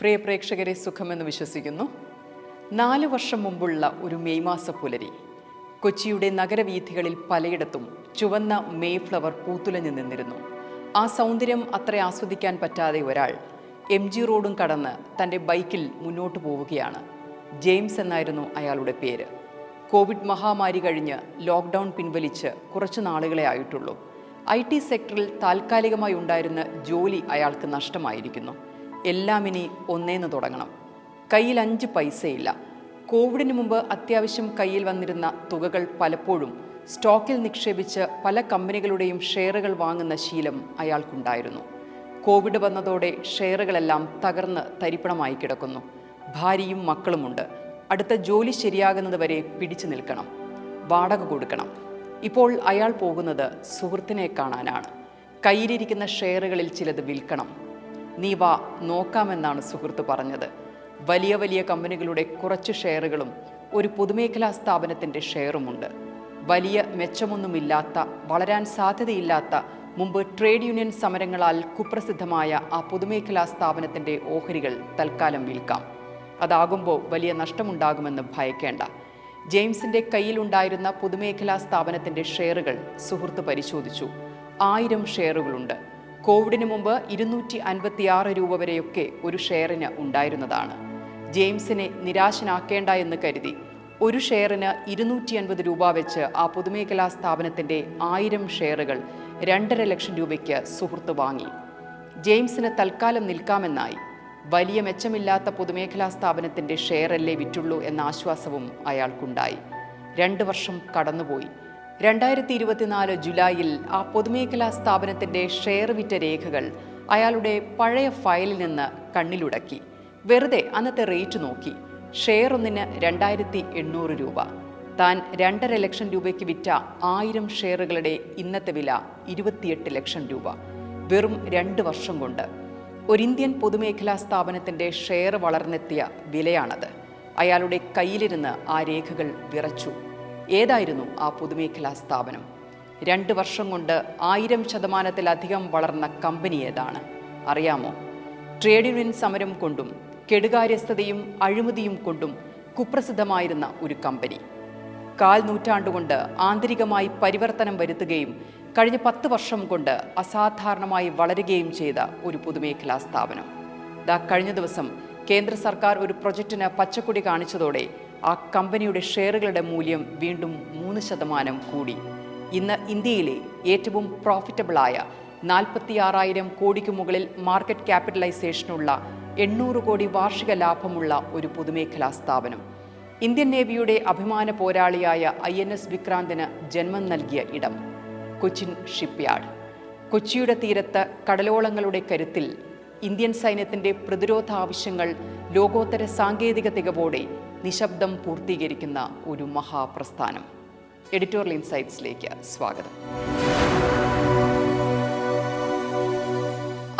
പ്രിയ പ്രേക്ഷകരെ സുഖമെന്ന് വിശ്വസിക്കുന്നു. 4 വർഷം മുമ്പുള്ള ഒരു മെയ് മാസ പുലരി കൊച്ചിയുടെ നഗരവീഥികളിൽ പലയിടത്തും ചുവന്ന മെയ് ഫ്ലവർ പൂത്തുലഞ്ഞു നിന്നിരുന്നു. ആ സൗന്ദര്യം അത്ര ആസ്വദിക്കാൻ പറ്റാതെ ഒരാൾ MG റോഡും കടന്ന് തൻ്റെ ബൈക്കിൽ മുന്നോട്ട് പോവുകയാണ്. ജെയിംസ് എന്നായിരുന്നു അയാളുടെ പേര്. കോവിഡ് മഹാമാരി കഴിഞ്ഞ് ലോക്ക്ഡൗൺ പിൻവലിച്ച് കുറച്ചു നാളുകളെ ആയിട്ടുള്ളൂ. IT സെക്ടറിൽ താൽക്കാലികമായി ഉണ്ടായിരുന്ന ജോലി അയാൾക്ക് നഷ്ടമായിരിക്കുന്നു. എല്ലാം ഇനി ഒന്നേന്ന് തുടങ്ങണം. കയ്യിൽ 5 പൈസയില്ല. കോവിഡിന് മുമ്പ് അത്യാവശ്യം കയ്യിൽ വന്നിരുന്ന തുകകൾ പലപ്പോഴും സ്റ്റോക്കിൽ നിക്ഷേപിച്ച് പല കമ്പനികളുടെയും ഷെയറുകൾ വാങ്ങുന്ന ശീലം അയാൾക്കുണ്ടായിരുന്നു. കോവിഡ് വന്നതോടെ ഷെയറുകളെല്ലാം തകർന്ന് തരിപ്പണമായി കിടക്കുന്നു. ഭാര്യയും മക്കളുമുണ്ട്. അടുത്ത ജോലി ശരിയാകുന്നത് വരെ പിടിച്ചു നിൽക്കണം. വാടക കൊടുക്കണം. ഇപ്പോൾ അയാൾ പോകുന്നത് സുഹൃത്തിനെ കാണാനാണ്. കയ്യിലിരിക്കുന്ന ഷെയറുകളിൽ ചിലത് വിൽക്കണം. നീ വാ നോക്കാമെന്നാണ് സുഹൃത്ത് പറഞ്ഞത്. വലിയ വലിയ കമ്പനികളുടെ കുറച്ച് ഷെയറുകളും ഒരു പൊതുമേഖലാ സ്ഥാപനത്തിൻ്റെ ഷെയറുമുണ്ട്. വലിയ മെച്ചമൊന്നുമില്ലാത്ത, വളരാൻ സാധ്യതയില്ലാത്ത, മുമ്പ് ട്രേഡ് യൂണിയൻ സമരങ്ങളാൽ കുപ്രസിദ്ധമായ ആ പൊതുമേഖലാ സ്ഥാപനത്തിൻ്റെ ഓഹരികൾ തൽക്കാലം വിൽക്കാം. അതാകുമ്പോൾ വലിയ നഷ്ടമുണ്ടാകുമെന്ന് ഭയക്കേണ്ട. ജെയിംസിൻ്റെ കയ്യിലുണ്ടായിരുന്ന പൊതുമേഖലാ സ്ഥാപനത്തിൻ്റെ ഷെയറുകൾ സുഹൃത്ത് പരിശോധിച്ചു. 1000 ഷെയറുകളുണ്ട്. കോവിഡിന് മുമ്പ് 256 രൂപ വരെയൊക്കെ ഒരു ഷെയറിന് ഉണ്ടായിരുന്നതാണ്. ജെയിംസിനെ നിരാശനാക്കേണ്ട എന്ന് കരുതി ഒരു ഷെയറിന് 250 രൂപ വെച്ച് ആ പൊതുമേഖലാ സ്ഥാപനത്തിൻ്റെ 1000 ഷെയറുകൾ 2.5 ലക്ഷം രൂപയ്ക്ക് സുഹൃത്ത് വാങ്ങി. ജെയിംസിന് തൽക്കാലം നിൽക്കാമെന്നായി. വലിയ മെച്ചമില്ലാത്ത പൊതുമേഖലാ സ്ഥാപനത്തിൻ്റെ ഷെയറല്ലേ വിറ്റുള്ളൂ എന്ന ആശ്വാസവും അയാൾക്കുണ്ടായി. 2 വർഷം കടന്നുപോയി. 2024 ജൂലൈയിൽ ആ പൊതുമേഖലാ സ്ഥാപനത്തിൻ്റെ ഷെയർ വിറ്റ രേഖകൾ അയാളുടെ പഴയ ഫയലിൽ നിന്ന് കണ്ണിലുടക്കി. വെറുതെ അന്നത്തെ റേറ്റ് നോക്കി. ഷെയർ ഒന്നിന് 2800 രൂപ. താൻ 2.5 ലക്ഷം രൂപയ്ക്ക് വിറ്റ 1000 ഷെയറുകളുടെ ഇന്നത്തെ വില 28 ലക്ഷം രൂപ. വെറും 2 വർഷം കൊണ്ട് ഒരു ഇന്ത്യൻ പൊതുമേഖലാ സ്ഥാപനത്തിൻ്റെ ഷെയർ വളർന്നെത്തിയ വിലയാണത്. അയാളുടെ കയ്യിലിരുന്ന് ആ രേഖകൾ വിറച്ചു. ഏതായിരുന്നു ആ പൊതുമേഖലാ സ്ഥാപനം? 2 വർഷം കൊണ്ട് 1000% വളർന്ന കമ്പനി ഏതാണ് അറിയാമോ? ട്രേഡ് യൂണിയൻ സമരം കൊണ്ടും കെടുകാര്യസ്ഥതയും അഴിമതിയും കൊണ്ടും കുപ്രസിദ്ധമായിരുന്ന ഒരു കമ്പനി. 1/4 നൂറ്റാണ്ടുകൊണ്ട് ആന്തരികമായി പരിവർത്തനം വരുത്തുകയും കഴിഞ്ഞ 10 വർഷം കൊണ്ട് അസാധാരണമായി വളരുകയും ചെയ്ത ഒരു പൊതുമേഖലാ സ്ഥാപനം. കഴിഞ്ഞ ദിവസം കേന്ദ്ര സർക്കാർ ഒരു പ്രൊജക്റ്റിന് പച്ചക്കൊടി കാണിച്ചതോടെ ആ കമ്പനിയുടെ ഷെയറുകളുടെ മൂല്യം വീണ്ടും 3% കൂടി. ഇന്ന് ഇന്ത്യയിലെ ഏറ്റവും പ്രോഫിറ്റബിളായ 46,000 കോടിക്ക് മുകളിൽ മാർക്കറ്റ് ക്യാപിറ്റലൈസേഷനുള്ള 800 കോടി വാർഷിക ലാഭമുള്ള ഒരു പൊതുമേഖലാ സ്ഥാപനം. ഇന്ത്യൻ നേവിയുടെ അഭിമാന പോരാളിയായ INS വിക്രാന്തിന് ജന്മം നൽകിയ ഇടം കൊച്ചിൻ ഷിപ്പ്യാർഡ്. കൊച്ചിയുടെ തീരത്ത് കടലോളങ്ങളുടെ കരുത്തിൽ ഇന്ത്യൻ സൈന്യത്തിൻ്റെ പ്രതിരോധ ആവശ്യങ്ങൾ ലോകോത്തര സാങ്കേതിക തികവോടെ നിശബ്ദം പൂർത്തീകരിക്കുന്ന ഒരു മഹാപ്രസ്ഥാനം. എഡിറ്റോറിയൽ ഇൻസൈറ്റ്സിലേക്ക് സ്വാഗതം.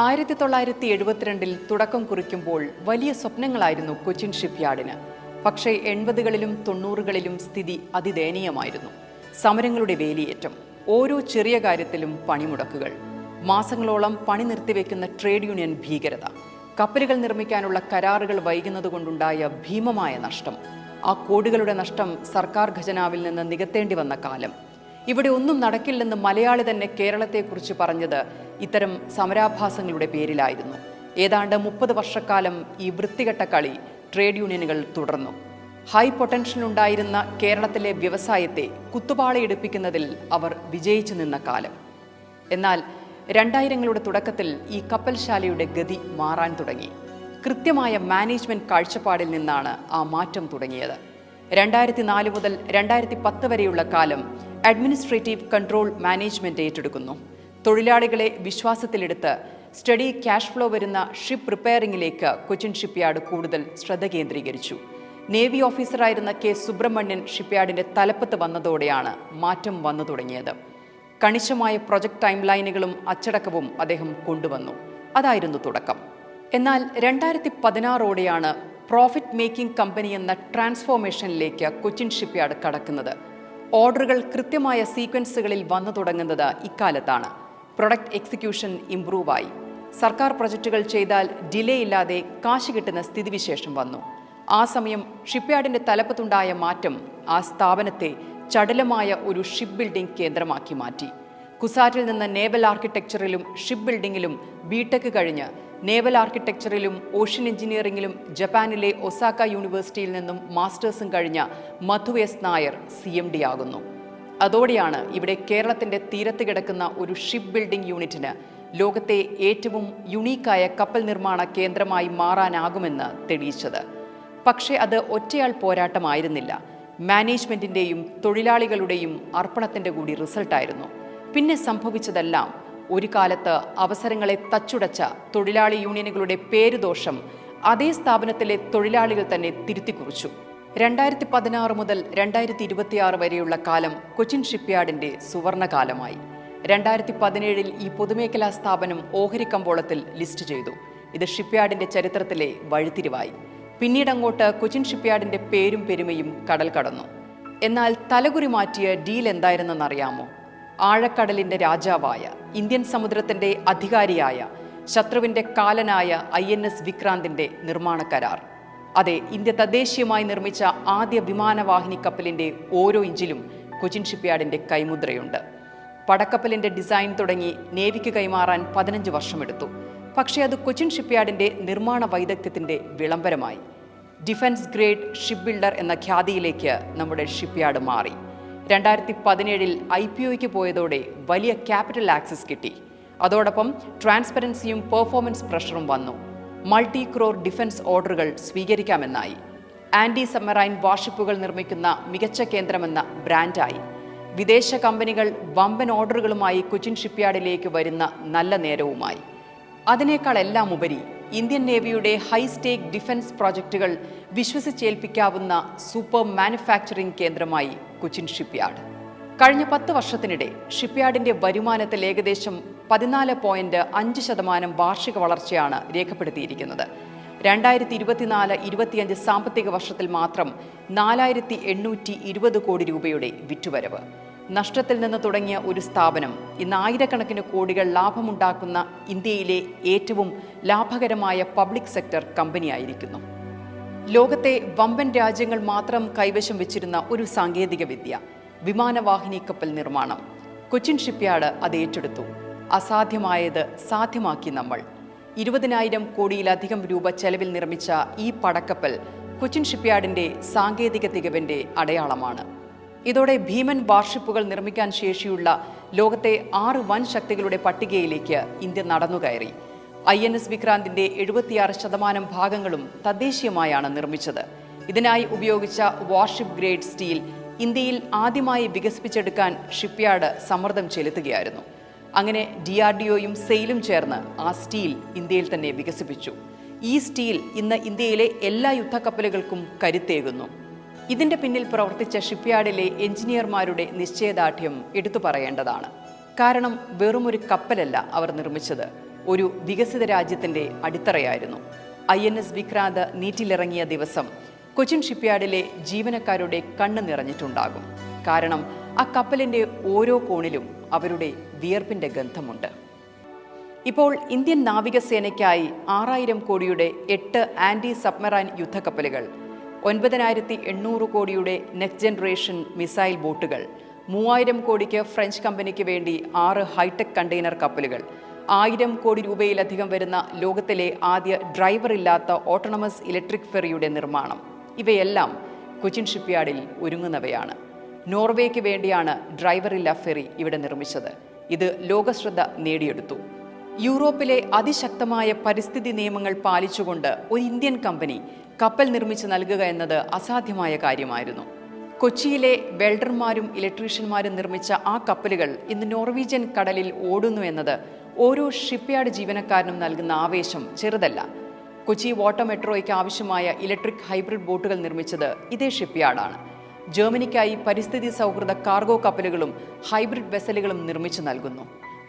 1972 തുടക്കം കുറിക്കുമ്പോൾ വലിയ സ്വപ്നങ്ങളായിരുന്നു കൊച്ചിൻ ഷിപ്പ്യാർഡിന്. പക്ഷേ 80കളിലും 90കളിലും സ്ഥിതി അതിദയനീയമായിരുന്നു. സമരങ്ങളുടെ വേലിയേറ്റം, ഓരോ ചെറിയ കാര്യത്തിലും പണിമുടക്കുകൾ, മാസങ്ങളോളം പണി നിർത്തിവെക്കുന്ന ട്രേഡ് യൂണിയൻ ഭീകരത, കപ്പലുകൾ നിർമ്മിക്കാനുള്ള കരാറുകൾ വൈകുന്നതുകൊണ്ടുണ്ടായ ഭീമമായ നഷ്ടം, ആ കോടികളുടെ നഷ്ടം സർക്കാർ ഖജനാവിൽ നിന്ന് നികത്തേണ്ടി വന്ന കാലം. ഇവിടെ ഒന്നും നടക്കില്ലെന്ന് മലയാളി തന്നെ കേരളത്തെക്കുറിച്ച് പറഞ്ഞത് ഇത്തരം സമരാഭാസങ്ങളുടെ പേരിലായിരുന്നു. ഏതാണ്ട് 30 വർഷക്കാലം ഈ വൃത്തികെട്ട കളി ട്രേഡ് യൂണിയനുകൾ തുടർന്നു. ഹൈ പൊട്ടൻഷ്യലുണ്ടായിരുന്ന കേരളത്തിലെ വ്യവസായത്തെ കുത്തുപാളയെടുപ്പിക്കുന്നതിൽ അവർ വിജയിച്ചു നിന്ന കാലം. എന്നാൽ 2000ങ്ങളുടെ തുടക്കത്തിൽ ഈ കപ്പൽശാലയുടെ ഗതി മാറാൻ തുടങ്ങി. കൃത്യമായ മാനേജ്മെന്റ് കാഴ്ചപ്പാടിൽ നിന്നാണ് ആ മാറ്റം തുടങ്ങിയത്. 2004 മുതൽ 2010 വരെയുള്ള കാലം അഡ്മിനിസ്ട്രേറ്റീവ് കൺട്രോൾ മാനേജ്മെന്റ് ഏറ്റെടുക്കുന്നു. തൊഴിലാളികളെ വിശ്വാസത്തിലെടുത്ത് സ്റ്റഡി ക്യാഷ് ഫ്ലോ വരുന്ന ഷിപ്പ് റിപ്പയറിംഗിലേക്ക് കൊച്ചിൻ ഷിപ്പ്യാർഡ് കൂടുതൽ ശ്രദ്ധ കേന്ദ്രീകരിച്ചു. നേവി ഓഫീസറായിരുന്ന K. സുബ്രഹ്മണ്യൻ ഷിപ്പ്യാർഡിന്റെ തലപ്പത്ത് വന്നതോടെയാണ് മാറ്റം വന്നു തുടങ്ങിയത്. കണിശമായ പ്രൊജക്ട് ടൈം ലൈനുകളും അച്ചടക്കവും അദ്ദേഹം കൊണ്ടുവന്നു. അതായിരുന്നു തുടക്കം. എന്നാൽ 2016ഓടെയാണ് പ്രോഫിറ്റ് മേക്കിംഗ് കമ്പനി എന്ന ട്രാൻസ്ഫോർമേഷനിലേക്ക് കൊച്ചിൻ ഷിപ്പ്യാർഡ് കടക്കുന്നത്. ഓർഡറുകൾ കൃത്യമായ സീക്വൻസുകളിൽ വന്നു തുടങ്ങുന്നത് ഇക്കാലത്താണ്. Product execution ഇംപ്രൂവായി. സർക്കാർ പ്രൊജക്റ്റുകൾ ചെയ്താൽ ഡിലേ ഇല്ലാതെ കാശ് കിട്ടുന്ന സ്ഥിതിവിശേഷം വന്നു. ആ സമയം ഷിപ്പ്യാർഡിന്റെ തലപ്പത്തുണ്ടായ മാറ്റം ആ സ്ഥാപനത്തെ ചടുലമായ ഒരു ഷിപ്പ് ബിൽഡിംഗ് കേന്ദ്രമാക്കി മാറ്റി. കുസാറ്റിൽ നിന്ന് നേവൽ ആർക്കിടെക്ചറിലും ഷിപ്പ് ബിൽഡിംഗിലും ബിടെക് കഴിഞ്ഞ് നേവൽ ആർക്കിടെക്ചറിലും ഓഷ്യൻ എഞ്ചിനീയറിംഗിലും ജപ്പാനിലെ ഒസാക്ക യൂണിവേഴ്സിറ്റിയിൽ നിന്നും മാസ്റ്റേഴ്സും കഴിഞ്ഞ മധു എസ് നായർ CMD ആകുന്നു. അതോടെയാണ് ഇവിടെ കേരളത്തിന്റെ തീരത്ത് കിടക്കുന്ന ഒരു ഷിപ്പ് ബിൽഡിംഗ് യൂണിറ്റിന് ലോകത്തെ ഏറ്റവും യുണീക്കായ കപ്പൽ നിർമ്മാണ കേന്ദ്രമായി മാറാനാകുമെന്ന് തെളിയിച്ചത്. പക്ഷേ അത് ഒറ്റയാൾ പോരാട്ടമായിരുന്നില്ല. മാനേജ്മെന്റിന്റെയും തൊഴിലാളികളുടെയും അർപ്പണത്തിന്റെ കൂടി റിസൾട്ടായിരുന്നു. പിന്നെ സംഭവിച്ചതെല്ലാം ഒരു കാലത്ത് അവസരങ്ങളെ തച്ചുടച്ച തൊഴിലാളി യൂണിയനുകളുടെ പേരുദോഷം അതേ സ്ഥാപനത്തിലെ തൊഴിലാളികൾ തന്നെ തിരുത്തിക്കുറിച്ചു. 2016 മുതൽ 2026 വരെയുള്ള കാലം കൊച്ചിൻ ഷിപ്പ്യാർഡിന്റെ സുവർണകാലമായി. 2017 ഈ പൊതുമേഖലാ സ്ഥാപനം ഓഹരി കമ്പോളത്തിൽ ലിസ്റ്റ് ചെയ്തു. ഇത് ഷിപ്പ്യാർഡിന്റെ ചരിത്രത്തിലെ വഴിത്തിരിവായി. പിന്നീടങ്ങോട്ട് കൊച്ചിൻ ഷിപ്പ്യാർഡിന്റെ പേരും പെരുമയും കടൽ കടന്നു. എന്നാൽ തലകുറി മാറ്റിയ ഡീൽ എന്തായിരുന്നെന്നറിയാമോ? ആഴക്കടലിന്റെ രാജാവായ, ഇന്ത്യൻ സമുദ്രത്തിന്റെ അധികാരിയായ, ശത്രുവിന്റെ കാലനായ INS വിക്രാന്തിന്റെ നിർമ്മാണ കരാർ. അതെ, ഇന്ത്യ തദ്ദേശീയമായി നിർമ്മിച്ച ആദ്യ വിമാനവാഹിനി കപ്പലിന്റെ ഓരോ ഇഞ്ചിലും കൊച്ചിൻ ഷിപ്പ്യാർഡിന്റെ കൈമുദ്രയുണ്ട്. പടക്കപ്പലിന്റെ ഡിസൈൻ തുടങ്ങി നേവിക്ക് കൈമാറാൻ 15 വർഷമെടുത്തു. പക്ഷേ അത് കൊച്ചിൻ ഷിപ്പ്യാർഡിന്റെ നിർമ്മാണ വൈദഗ്ധ്യത്തിന്റെ വിളംബരമായി. ഡിഫൻസ് ഗ്രേഡ് ഷിപ്പ് ബിൽഡർ എന്ന ഖ്യാതിയിലേക്ക് നമ്മുടെ ഷിപ്പ്യാർഡ് മാറി. 2017 IPOയ്ക്ക് പോയതോടെ വലിയ ക്യാപിറ്റൽ ആക്സസ് കിട്ടി. അതോടൊപ്പം ട്രാൻസ്പെറൻസിയും പെർഫോമൻസ് പ്രഷറും വന്നു. മൾട്ടി ക്രോർ ഡിഫൻസ് ഓർഡറുകൾ സ്വീകരിക്കാമെന്നായി. ആന്റി സബ്മറൈൻ വാർഷിപ്പുകൾ നിർമ്മിക്കുന്ന മികച്ച കേന്ദ്രമെന്ന ബ്രാൻഡായി. വിദേശ കമ്പനികൾ വമ്പൻ ഓർഡറുകളുമായി കൊച്ചിൻ ഷിപ്പ്യാർഡിലേക്ക് വരുന്ന നല്ല നേരവുമായി. അതിനേക്കാളെല്ലാം ഉപരി ഇന്ത്യൻ നേവിയുടെ ഹൈസ്റ്റേക്ക് ഡിഫൻസ് പ്രോജക്റ്റുകൾ വിശ്വസിച്ചേൽപ്പിക്കാവുന്ന സൂപ്പർ മാനുഫാക്ചറിംഗ് കേന്ദ്രമായി കൊച്ചിൻ ഷിപ്പ്യാർഡ്. കഴിഞ്ഞ 10 വർഷത്തിനിടെ ഷിപ്പ്യാർഡിന്റെ വരുമാനത്തിൽ ഏകദേശം 14.5% വാർഷിക വളർച്ചയാണ് രേഖപ്പെടുത്തിയിരിക്കുന്നത്. 2024-25 സാമ്പത്തിക വർഷത്തിൽ മാത്രം 4,820 കോടി രൂപയുടെ വിറ്റുവരവ്. നഷ്ടത്തിൽ നിന്ന് തുടങ്ങിയ ഒരു സ്ഥാപനം ഇന്ന് ആയിരക്കണക്കിന് കോടികൾ ലാഭമുണ്ടാക്കുന്ന ഇന്ത്യയിലെ ഏറ്റവും ലാഭകരമായ പബ്ലിക് സെക്ടർ കമ്പനിയായിരിക്കുന്നു. ലോകത്തെ വമ്പൻ രാജ്യങ്ങൾ മാത്രം കൈവശം വെച്ചിരുന്ന ഒരു സാങ്കേതിക വിദ്യ, വിമാനവാഹിനി കപ്പൽ നിർമ്മാണം. കൊച്ചിൻ ഷിപ്പ്യാർഡ് അത് ഏറ്റെടുത്തു. അസാധ്യമായത് സാധ്യമാക്കി നമ്മൾ. 20,000 കോടിയിലധികം രൂപ ചെലവിൽ നിർമ്മിച്ച ഈ പടക്കപ്പൽ കൊച്ചിൻ ഷിപ്പ്യാർഡിന്റെ സാങ്കേതിക തികവിന്റെ അടയാളമാണ്. ഇതോടെ ഭീമൻ വാർഷിപ്പുകൾ നിർമ്മിക്കാൻ ശേഷിയുള്ള ലോകത്തെ 6 വൻ ശക്തികളുടെ പട്ടികയിലേക്ക് ഇന്ത്യ നടന്നുകയറി. INS വിക്രാന്തിന്റെ 76% ഭാഗങ്ങളും തദ്ദേശീയമായാണ് നിർമ്മിച്ചത്. ഇതിനായി ഉപയോഗിച്ച വാർഷിപ്പ് ഗ്രേഡ് സ്റ്റീൽ ഇന്ത്യയിൽ ആദ്യമായി വികസിപ്പിച്ചെടുക്കാൻ ഷിപ്പ്യാർഡ് സമ്മർദ്ദം ചെലുത്തുകയായിരുന്നു. അങ്ങനെ DRDOയും സെയിലും ചേർന്ന് ആ സ്റ്റീൽ ഇന്ത്യയിൽ തന്നെ വികസിപ്പിച്ചു. ഈ സ്റ്റീൽ ഇന്ന് ഇന്ത്യയിലെ എല്ലാ യുദ്ധക്കപ്പലുകൾക്കും കരുത്തേകുന്നു. ഇതിന്റെ പിന്നിൽ പ്രവർത്തിച്ച ഷിപ്പ്യാർഡിലെ എഞ്ചിനീയർമാരുടെ നിശ്ചയദാർഢ്യം എടുത്തു പറയേണ്ടതാണ്. കാരണം വെറുമൊരു കപ്പലല്ല അവർ നിർമ്മിച്ചത്, ഒരു വികസിത രാജ്യത്തിന്റെ അടിത്തറയായിരുന്നു. INS വിക്രാന്ത് നീറ്റിലിറങ്ങിയ ദിവസം കൊച്ചിൻ ഷിപ്പ്യാർഡിലെ ജീവനക്കാരുടെ കണ്ണ് നിറഞ്ഞിട്ടുണ്ടാകും. കാരണം ആ കപ്പലിന്റെ ഓരോ കോണിലും അവരുടെ വിയർപ്പിന്റെ ഗന്ധമുണ്ട്. ഇപ്പോൾ ഇന്ത്യൻ നാവികസേനയ്ക്കായി 6,000 കോടിയുടെ 8 ആന്റി സബ്മറൈൻ യുദ്ധക്കപ്പലുകൾ, 9,800 കോടിയുടെ നെക്സ്റ്റ് ജനറേഷൻ മിസൈൽ ബോട്ടുകൾ, 3,000 കോടിക്ക് ഫ്രഞ്ച് കമ്പനിക്ക് വേണ്ടി 6 ഹൈടെക് കണ്ടെയ്നർ കപ്പലുകൾ, 1,000 കോടി രൂപയിലധികം വരുന്ന ലോകത്തിലെ ആദ്യ ഡ്രൈവറില്ലാത്ത ഓട്ടോണമസ് ഇലക്ട്രിക് ഫെറിയുടെ നിർമ്മാണം, ഇവയെല്ലാം കൊച്ചിൻ ഷിപ്പ്യാർഡിൽ ഒരുങ്ങുന്നവയാണ്. നോർവേക്ക് വേണ്ടിയാണ് ഡ്രൈവറില്ല ഫെറി ഇവിടെ നിർമ്മിച്ചത്. ഇത് ലോകശ്രദ്ധ നേടിയെടുത്തു. യൂറോപ്പിലെ അതിശക്തമായ പരിസ്ഥിതി നിയമങ്ങൾ പാലിച്ചുകൊണ്ട് ഒരു ഇന്ത്യൻ കമ്പനി കപ്പൽ നിർമ്മിച്ച് നൽകുക എന്നത് അസാധ്യമായ കാര്യമായിരുന്നു. കൊച്ചിയിലെ വെൽഡർമാരും ഇലക്ട്രീഷ്യന്മാരും നിർമ്മിച്ച ആ കപ്പലുകൾ ഇന്ന് നോർവീജിയൻ കടലിൽ ഓടുന്നു എന്നത് ഓരോ ഷിപ്പ്യാർഡ് ജീവനക്കാരനും നൽകുന്ന ആവേശം ചെറുതല്ല. കൊച്ചി വാട്ടർ മെട്രോയ്ക്ക് ആവശ്യമായ ഇലക്ട്രിക് ഹൈബ്രിഡ് ബോട്ടുകൾ നിർമ്മിച്ചത് ഇതേ ഷിപ്പ്യാർഡാണ്. ജർമ്മനിക്കായി പരിസ്ഥിതി സൗഹൃദ കാർഗോ കപ്പലുകളും ഹൈബ്രിഡ് വെസലുകളും നിർമ്മിച്ചു നൽകുന്നു.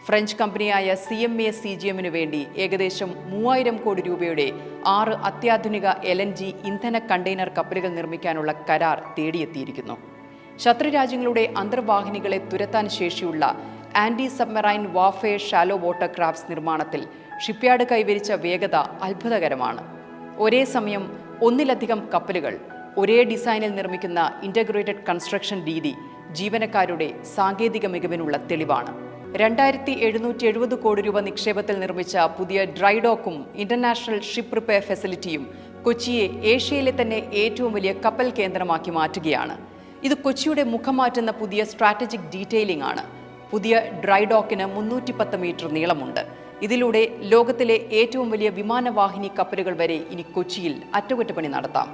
ഫ്രഞ്ച് കമ്പനിയായ CMA CGMനു വേണ്ടി ഏകദേശം 3,000 കോടി രൂപയുടെ 6 അത്യാധുനിക LNG ഇന്ധന കണ്ടെയ്നർ കപ്പലുകൾ നിർമ്മിക്കാനുള്ള കരാർ തേടിയെത്തിയിരിക്കുന്നു. ശത്രുരാജ്യങ്ങളുടെ അന്തർവാഹിനികളെ തുരത്താൻ ശേഷിയുള്ള anti submarine warfare shallow water crafts നിർമ്മാണത്തിൽ ഷിപ്പ്യാർഡ് കൈവരിച്ച വേഗത അത്ഭുതകരമാണ്. ഒരേ സമയം ഒന്നിലധികം കപ്പലുകൾ ഒരേ ഡിസൈനിൽ നിർമ്മിക്കുന്ന ഇൻ്റഗ്രേറ്റഡ് കൺസ്ട്രക്ഷൻ രീതി ജീവനക്കാരുടെ സാങ്കേതിക മികവിനുള്ള തെളിവാണ്. 2770 കോടി രൂപ നിക്ഷേപത്തിൽ നിർമ്മിച്ച പുതിയ ഡ്രൈഡോക്കും ഇന്റർനാഷണൽ ഷിപ്പ് റിപ്പയർ ഫെസിലിറ്റിയും കൊച്ചിയെ ഏഷ്യയിലെ തന്നെ ഏറ്റവും വലിയ കപ്പൽ കേന്ദ്രമാക്കി മാറ്റുകയാണ്. ഇത് കൊച്ചിയുടെ മുഖം മാറ്റുന്ന പുതിയ സ്ട്രാറ്റജിക് ഡീറ്റെയിലിംഗ് ആണ്. പുതിയ ഡ്രൈഡോക്കിന് 310 മീറ്റർ നീളമുണ്ട്. ഇതിലൂടെ ലോകത്തിലെ ഏറ്റവും വലിയ വിമാനവാഹിനി കപ്പലുകൾ വരെ ഇനി കൊച്ചിയിൽ അറ്റകുറ്റപ്പണി നടത്താം.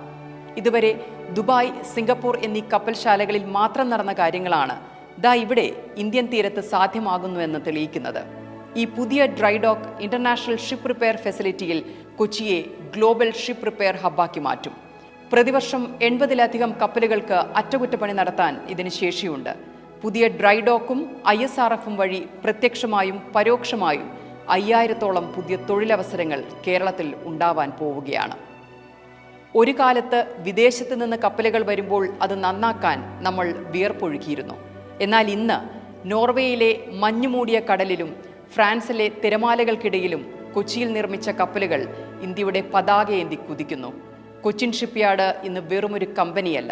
ഇതുവരെ ദുബായ്, സിംഗപ്പൂർ എന്നീ കപ്പൽശാലകളിൽ മാത്രം നടന്ന കാര്യങ്ങളാണ് ഇവിടെ ഇന്ത്യൻ തീരത്ത് സാധ്യമാകുന്നുവെന്ന് തെളിയിക്കുന്നത്. ഈ പുതിയ ഡ്രൈഡോക്ക് ഇന്റർനാഷണൽ ഷിപ്പ് റിപ്പയർ ഫെസിലിറ്റിയിൽ കൊച്ചിയെ ഗ്ലോബൽ ഷിപ്പ് റിപ്പയർ ഹബ്ബാക്കി മാറ്റും. പ്രതിവർഷം 80-ലധികം കപ്പലുകൾക്ക് അറ്റകുറ്റപ്പണി നടത്താൻ ഇതിന് ശേഷിയുണ്ട്. പുതിയ ഡ്രൈഡോക്കും ISRF-ഉം വഴി പ്രത്യക്ഷമായും പരോക്ഷമായും 5000-ഓളം പുതിയ തൊഴിലവസരങ്ങൾ കേരളത്തിൽ ഉണ്ടാവാൻ പോവുകയാണ്. ഒരു കാലത്ത് വിദേശത്ത് നിന്ന് കപ്പലുകൾ വരുമ്പോൾ അത് നന്നാക്കാൻ നമ്മൾ വിയർപ്പൊഴുക്കിയിരുന്നു. എന്നാൽ ഇന്ന് നോർവേയിലെ മഞ്ഞുമൂടിയ കടലിലും ഫ്രാൻസിലെ തിരമാലകൾക്കിടയിലും കൊച്ചിയിൽ നിർമ്മിച്ച കപ്പലുകൾ ഇന്ത്യയുടെ പതാകയേന്തി കുതിക്കുന്നു. കൊച്ചിൻ ഷിപ്പ്യാർഡ് ഇന്ന് വെറുമൊരു കമ്പനിയല്ല,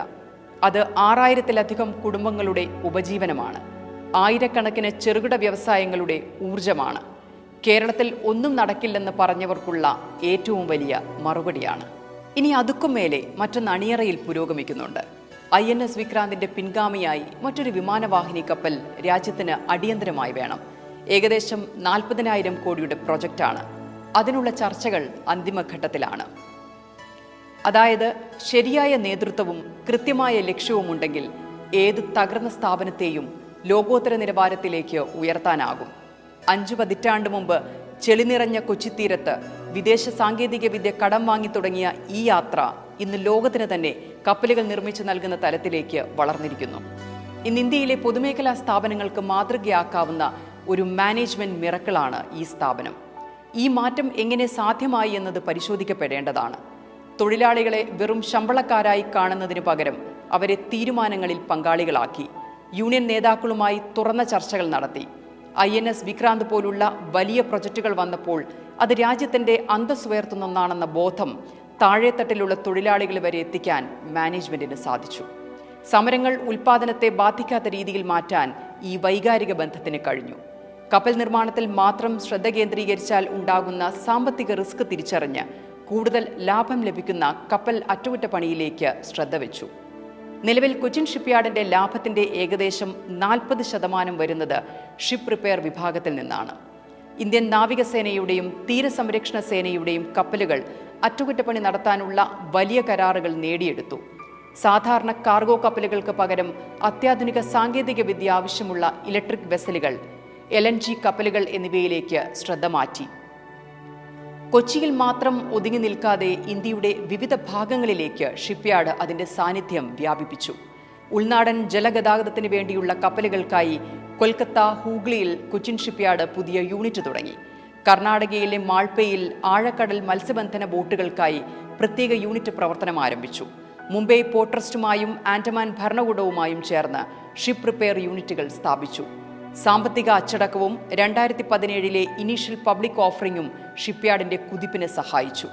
അത് 6000-ലധികം കുടുംബങ്ങളുടെ ഉപജീവനമാണ്. ആയിരക്കണക്കിന് ചെറുകിട വ്യവസായങ്ങളുടെ ഊർജമാണ്. കേരളത്തിൽ ഒന്നും നടക്കില്ലെന്ന് പറഞ്ഞവർക്കുള്ള ഏറ്റവും വലിയ മറുപടിയാണ്. ഇനി അതുക്കും മേലെ മറ്റൊന്ന് അണിയറയിൽ പുരോഗമിക്കുന്നുണ്ട്. INS വിക്രാന്തിന്റെ പിൻഗാമിയായി മറ്റൊരു വിമാനവാഹിനി കപ്പൽ രാജ്യത്തിന് അടിയന്തരമായി വേണം. ഏകദേശം 40,000 കോടിയുടെ പ്രൊജക്റ്റാണ്. അതിനുള്ള ചർച്ചകൾ അന്തിമഘട്ടത്തിലാണ്. അതായത് ശരിയായ നേതൃത്വവും കൃത്യമായ ലക്ഷ്യവും ഉണ്ടെങ്കിൽ ഏത് തകർന്ന സ്ഥാപനത്തെയും ലോകോത്തര നിലവാരത്തിലേക്ക് ഉയർത്താനാകും. 5 പതിറ്റാണ്ട് മുമ്പ് ചെളി നിറഞ്ഞ കൊച്ചിത്തീരത്ത് വിദേശ സാങ്കേതിക വിദ്യ കടം വാങ്ങി തുടങ്ങിയ ഈ യാത്ര ഇന്ന് ലോകത്തിന് തന്നെ കപ്പലുകൾ നിർമ്മിച്ചു നൽകുന്ന തലത്തിലേക്ക് വളർന്നിരിക്കുന്നു. ഇന്ന് ഇന്ത്യയിലെ പൊതുമേഖലാ സ്ഥാപനങ്ങൾക്ക് മാതൃകയാക്കാവുന്ന ഒരു മാനേജ്മെന്റ് മിറക്കിളാണ് ഈ സ്ഥാപനം. ഈ മാറ്റം എങ്ങനെ സാധ്യമായി എന്നത് പരിശോധിക്കപ്പെടേണ്ടതാണ്. തൊഴിലാളികളെ വെറും ശമ്പളക്കാരായി കാണുന്നതിനു പകരം അവരെ തീരുമാനങ്ങളിൽ പങ്കാളികളാക്കി യൂണിയൻ നേതാക്കളുമായി തുറന്ന ചർച്ചകൾ നടത്തി. INS വിക്രാന്ത് പോലുള്ള വലിയ പ്രൊജക്റ്റുകൾ വന്നപ്പോൾ അത് രാജ്യത്തിൻ്റെ അന്തസ്സ് ഉയർത്തുന്ന ഒന്നാണെന്ന ബോധം താഴെത്തട്ടിലുള്ള തൊഴിലാളികൾ വരെ എത്തിക്കാൻ മാനേജ്മെന്റിന് സാധിച്ചു. സമരങ്ങൾ ഉൽപ്പാദനത്തെ ബാധിക്കാത്ത രീതിയിൽ മാറ്റാൻ ഈ വൈകാരിക ബന്ധത്തിന് കഴിഞ്ഞു. കപ്പൽ നിർമ്മാണത്തിൽ മാത്രം ശ്രദ്ധ കേന്ദ്രീകരിച്ചാൽ ഉണ്ടാകുന്ന സാമ്പത്തിക റിസ്ക് തിരിച്ചറിഞ്ഞ് കൂടുതൽ ലാഭം ലഭിക്കുന്ന കപ്പൽ അറ്റകുറ്റപ്പണിയിലേക്ക് ശ്രദ്ധ വെച്ചു. നിലവിൽ കൊച്ചിൻ ഷിപ്പ്യാർഡിന്റെ ലാഭത്തിന്റെ ഏകദേശം 40% വരുന്നത് ഷിപ്പ് റിപ്പയർ വിഭാഗത്തിൽ നിന്നാണ്. ഇന്ത്യൻ നാവികസേനയുടെയും തീരസംരക്ഷണ സേനയുടെയും കപ്പലുകൾ അറ്റകുറ്റപ്പണി നടത്താനുള്ള വലിയ കരാറുകൾ നേടിയെടുത്തു. സാധാരണ കാർഗോ കപ്പലുകൾക്ക് പകരം അത്യാധുനിക സാങ്കേതിക വിദ്യ ആവശ്യമുള്ള ഇലക്ട്രിക് വെസലുകൾ, LNG കപ്പലുകൾ എന്നിവയിലേക്ക് ശ്രദ്ധ മാറ്റി. കൊച്ചിയിൽ മാത്രം ഒതുങ്ങി നിൽക്കാതെ ഇന്ത്യയുടെ വിവിധ ഭാഗങ്ങളിലേക്ക് ഷിപ്പ്യാർഡ് അതിന്റെ സാന്നിധ്യം വ്യാപിപ്പിച്ചു. ഉൾനാടൻ ജലഗതാഗതത്തിന് വേണ്ടിയുള്ള കപ്പലുകൾക്കായി കൊൽക്കത്ത, ഹൂഗ്ലിയിൽ കൊച്ചിൻ ഷിപ്പ്യാർഡ് പുതിയ യൂണിറ്റ് തുടങ്ങി. കർണാടകയിലെ മാൾപ്പയിൽ ആഴക്കടൽ മത്സ്യബന്ധന ബോട്ടുകൾക്കായി പ്രത്യേക യൂണിറ്റ് പ്രവർത്തനം ആരംഭിച്ചു. മുംബൈ പോർട്ട് ട്രസ്റ്റുമായും ആൻഡമാൻ ഭരണകൂടവുമായും ചേർന്ന് ഷിപ്പ് റിപ്പയർ യൂണിറ്റുകൾ സ്ഥാപിച്ചു. സാമ്പത്തിക അച്ചടക്കവും 2017 ഇനീഷ്യൽ പബ്ലിക് ഓഫറിംഗും ഷിപ്പ്യാർഡിന്റെ കുതിപ്പിനെ സഹായിച്ചു.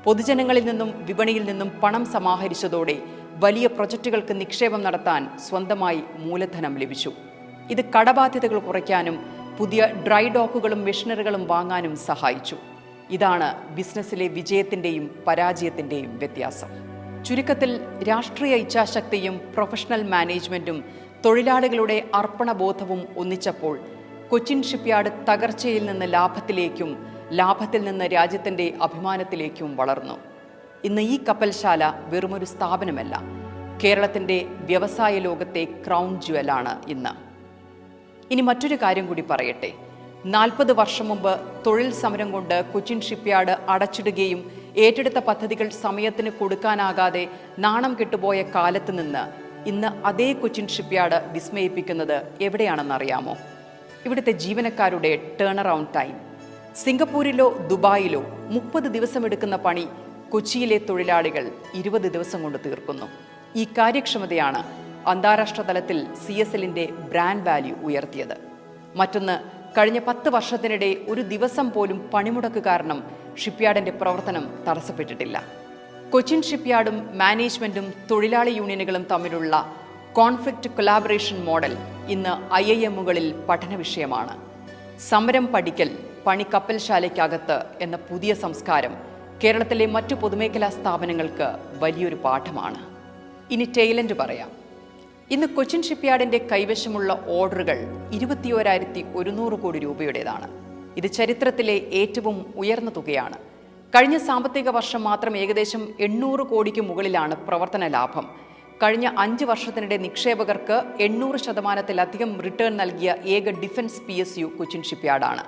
പൊതുജനങ്ങളിൽ നിന്നും വിപണിയിൽ നിന്നും പണം സമാഹരിച്ചതോടെ വലിയ പ്രൊജക്റ്റുകൾക്ക് നിക്ഷേപം നടത്താൻ സ്വന്തമായി മൂലധനം ലഭിച്ചു. ഇത് കടബാധ്യതകൾ കുറയ്ക്കാനും പുതിയ ഡ്രൈ ഡോക്കുകളും മെഷീനറികളും വാങ്ങാനും സഹായിച്ചു. ഇതാണ് ബിസിനസ്സിലെ വിജയത്തിന്റെയും പരാജയത്തിന്റെയും വ്യത്യാസം. ചുരുക്കത്തിൽ രാഷ്ട്രീയ ഇച്ഛാശക്തിയും പ്രൊഫഷണൽ മാനേജ്മെന്റും തൊഴിലാളികളുടെ അർപ്പണബോധവും ഒന്നിച്ചപ്പോൾ കൊച്ചിൻ ഷിപ്പ്യാർഡ് തകർച്ചയിൽ നിന്ന് ലാഭത്തിലേക്കും ലാഭത്തിൽ നിന്ന് രാജ്യത്തിൻ്റെ അഭിമാനത്തിലേക്കും വളർന്നു. ഇന്ന് ഈ കപ്പൽശാല വെറുമൊരു സ്ഥാപനമല്ല, കേരളത്തിൻ്റെ വ്യവസായ ലോകത്തെ ക്രൗൺ ജുവലാണ് ഇന്ന്. ഇനി മറ്റൊരു കാര്യം കൂടി പറയട്ടെ. 40 വർഷം മുമ്പ് തൊഴിൽ സമരം കൊണ്ട് കൊച്ചിൻ ഷിപ്പ്യാർഡ് അടച്ചിടുകയും ഏറ്റെടുത്ത പദ്ധതികൾ സമയത്തിന് കൊടുക്കാനാകാതെ നാണം കെട്ടുപോയ കാലത്ത് നിന്ന് ഇന്ന് അതേ കൊച്ചിൻ ഷിപ്പ്യാർഡ് വിസ്മയിപ്പിക്കുന്നത് എവിടെയാണെന്നറിയാമോ? ഇവിടുത്തെ ജീവനക്കാരുടെ ടേൺ അറൗണ്ട് ടൈം. സിംഗപ്പൂരിലോ ദുബായിലോ 30 ദിവസമെടുക്കുന്ന പണി കൊച്ചിയിലെ തൊഴിലാളികൾ 20 ദിവസം കൊണ്ട് തീർക്കുന്നു. ഈ കാര്യക്ഷമതയാണ് അന്താരാഷ്ട്ര തലത്തിൽ CSLന്റെ ബ്രാൻഡ് വാല്യൂ ഉയർത്തിയത്. മറ്റൊന്ന്, കഴിഞ്ഞ 10 വർഷത്തിനിടെ ഒരു ദിവസം പോലും പണിമുടക്ക് കാരണം ഷിപ്പ്യാർഡിന്റെ പ്രവർത്തനം തടസ്സപ്പെട്ടിട്ടില്ല. കൊച്ചിൻ ഷിപ്പ്യാർഡും മാനേജ്മെന്റും തൊഴിലാളി യൂണിയനുകളും തമ്മിലുള്ള കോൺഫ്ലിക്റ്റ് കൊലാബറേഷൻ മോഡൽ ഇന്ന് IIM-കളിൽ പഠന വിഷയമാണ്. സമരം പഠിക്കൽ പണി കപ്പൽശാലയ്ക്കകത്ത് എന്ന പുതിയ സംസ്കാരം കേരളത്തിലെ മറ്റു പൊതുമേഖലാ സ്ഥാപനങ്ങൾക്ക് വലിയൊരു പാഠമാണ്. ഇനി ടെയിലൻഡ് പറയാം. ഇന്ന് കൊച്ചിൻ ഷിപ്പ്യാർഡിന്റെ കൈവശമുള്ള ഓർഡറുകൾ 21,100 കോടി രൂപയുടേതാണ്. ഇത് ചരിത്രത്തിലെ ഏറ്റവും ഉയർന്ന തുകയാണ്. കഴിഞ്ഞ സാമ്പത്തിക വർഷം മാത്രം ഏകദേശം 800 കോടിക്ക് മുകളിലാണ് പ്രവർത്തന ലാഭം. കഴിഞ്ഞ 5 വർഷത്തിനിടെ നിക്ഷേപകർക്ക് 800% റിട്ടേൺ നൽകിയ ഏക ഡിഫൻസ് PSU കൊച്ചിൻ ഷിപ്പ്യാർഡാണ്.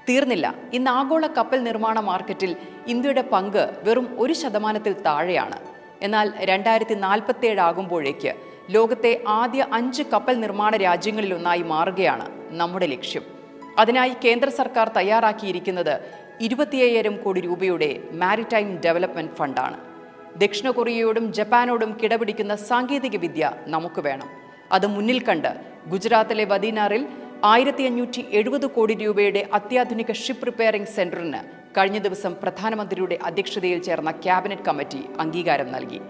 തീർന്നില്ല. ഇന്ന് ആഗോള കപ്പൽ നിർമ്മാണ മാർക്കറ്റിൽ ഇന്ത്യയുടെ പങ്ക് വെറും 1% താഴെയാണ്. എന്നാൽ 2047 ആകുമ്പോഴേക്ക് ലോകത്തെ ആദ്യ 5 കപ്പൽ നിർമ്മാണ രാജ്യങ്ങളിലൊന്നായി മാറുകയാണ് നമ്മുടെ ലക്ഷ്യം. അതിനായി കേന്ദ്ര സർക്കാർ തയ്യാറാക്കിയിരിക്കുന്നത് 25,000 കോടി രൂപയുടെ മാരിടൈം ഡെവലപ്മെന്റ് ഫണ്ടാണ്. ദക്ഷിണ കൊറിയയോടും ജപ്പാനോടും കിടപിടിക്കുന്ന സാങ്കേതിക വിദ്യ നമുക്ക് വേണം. അത് മുന്നിൽ കണ്ട് ഗുജറാത്തിലെ വദീനാറിൽ 1,570 കോടി രൂപയുടെ അത്യാധുനിക ഷിപ്പ് റിപ്പയറിംഗ് സെന്ററിന് കഴിഞ്ഞ ദിവസം പ്രധാനമന്ത്രിയുടെ അധ്യക്ഷതയിൽ ചേർന്ന ക്യാബിനറ്റ് കമ്മിറ്റി അംഗീകാരം നൽകി.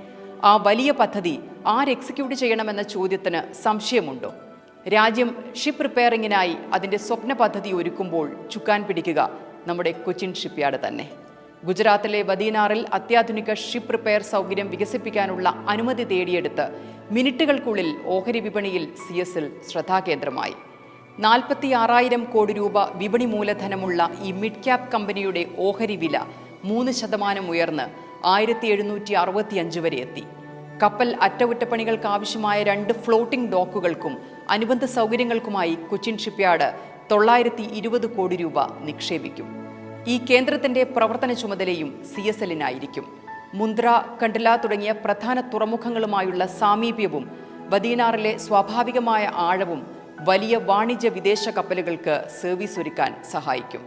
ആ വലിയ പദ്ധതി ആര് എക്സിക്യൂട്ട് ചെയ്യണമെന്ന ചോദ്യത്തിന് സംശയമുണ്ടോ? രാജ്യം ഷിപ്പ് റിപ്പയറിംഗിനായി അതിൻ്റെ സ്വപ്ന പദ്ധതി ഒരുക്കുമ്പോൾ ചുക്കാൻ പിടിക്കുക നമ്മുടെ കൊച്ചിൻ ഷിപ്പ്യാർഡ് തന്നെ. ഗുജറാത്തിലെ വദീനാറിൽ അത്യാധുനിക ഷിപ്പ് റിപ്പയർ സൗകര്യം വികസിപ്പിക്കാനുള്ള അനുമതി തേടിയെടുത്ത് മിനിറ്റുകൾക്കുള്ളിൽ ഓഹരി വിപണിയിൽ CSL ശ്രദ്ധാകേന്ദ്രമായി. 46,000 കോടി രൂപ വിപണി മൂലധനമുള്ള ഈ മിഡ് ക്യാപ് കമ്പനിയുടെ ഓഹരി വില 3% ഉയർന്ന് 1,765 വരെ എത്തി. കപ്പൽ അറ്റകുറ്റപ്പണികൾക്ക് ആവശ്യമായ 2 ഫ്ലോട്ടിംഗ് ഡോക്കുകൾക്കും അനുബന്ധ സൗകര്യങ്ങൾക്കുമായി കൊച്ചിൻ ഷിപ്പ്യാർഡ് 920 കോടി രൂപ നിക്ഷേപിക്കും. ഈ കേന്ദ്രത്തിന്റെ പ്രവർത്തന ചുമതലയും CSL-നായിരിക്കും. മുന്ദ്ര, കണ്ടല തുടങ്ങിയ പ്രധാന തുറമുഖങ്ങളുമായുള്ള സാമീപ്യവും വദീനാറിലെ സ്വാഭാവികമായ ആഴവും വലിയ വാണിജ്യ വിദേശ കപ്പലുകൾക്ക് സർവീസ് ഒരുക്കാൻ സഹായിക്കും.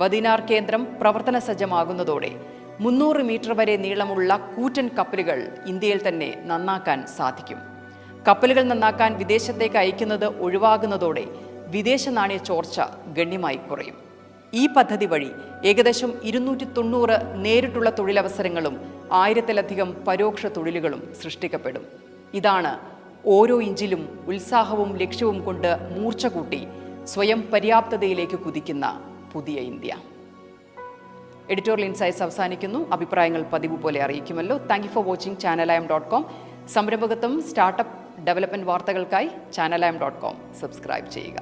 വദീനാർ കേന്ദ്രം പ്രവർത്തന സജ്ജമാകുന്നതോടെ 300 മീറ്റർ വരെ നീളമുള്ള കൂറ്റൻ കപ്പലുകൾ ഇന്ത്യയിൽ തന്നെ നന്നാക്കാൻ സാധിക്കും. കപ്പലുകൾ നന്നാക്കാൻ വിദേശത്തേക്ക് അയക്കുന്നത് ഒഴിവാകുന്നതോടെ വിദേശ നാണയ ചോർച്ച ഗണ്യമായി കുറയും. ഈ പദ്ധതി വഴി ഏകദേശം 290 നേരിട്ടുള്ള തൊഴിലവസരങ്ങളും 1000-ലധികം പരോക്ഷ തൊഴിലുകളും സൃഷ്ടിക്കപ്പെടും. ഇതാണ് ഓരോ ഇഞ്ചിലും ഉത്സാഹവും ലക്ഷ്യവും കൊണ്ട് മൂർച്ച കൂട്ടി സ്വയം പര്യാപ്തതയിലേക്ക് കുതിക്കുന്ന പുതിയ ഇന്ത്യ. എഡിറ്റോറിയൽ ഇൻസൈറ്റ്സ് അവസാനിക്കുന്നു. അഭിപ്രായങ്ങൾ പതിവ് പോലെ അറിയിക്കുമല്ലോ. Thank you for watching channeliam.com. സംരംഭകത്വം, സ്റ്റാർട്ടപ്പ്, ഡെവലപ്മെന്റ് വാർത്തകൾക്കായി channeliam.com സബ്സ്ക്രൈബ് ചെയ്യുക.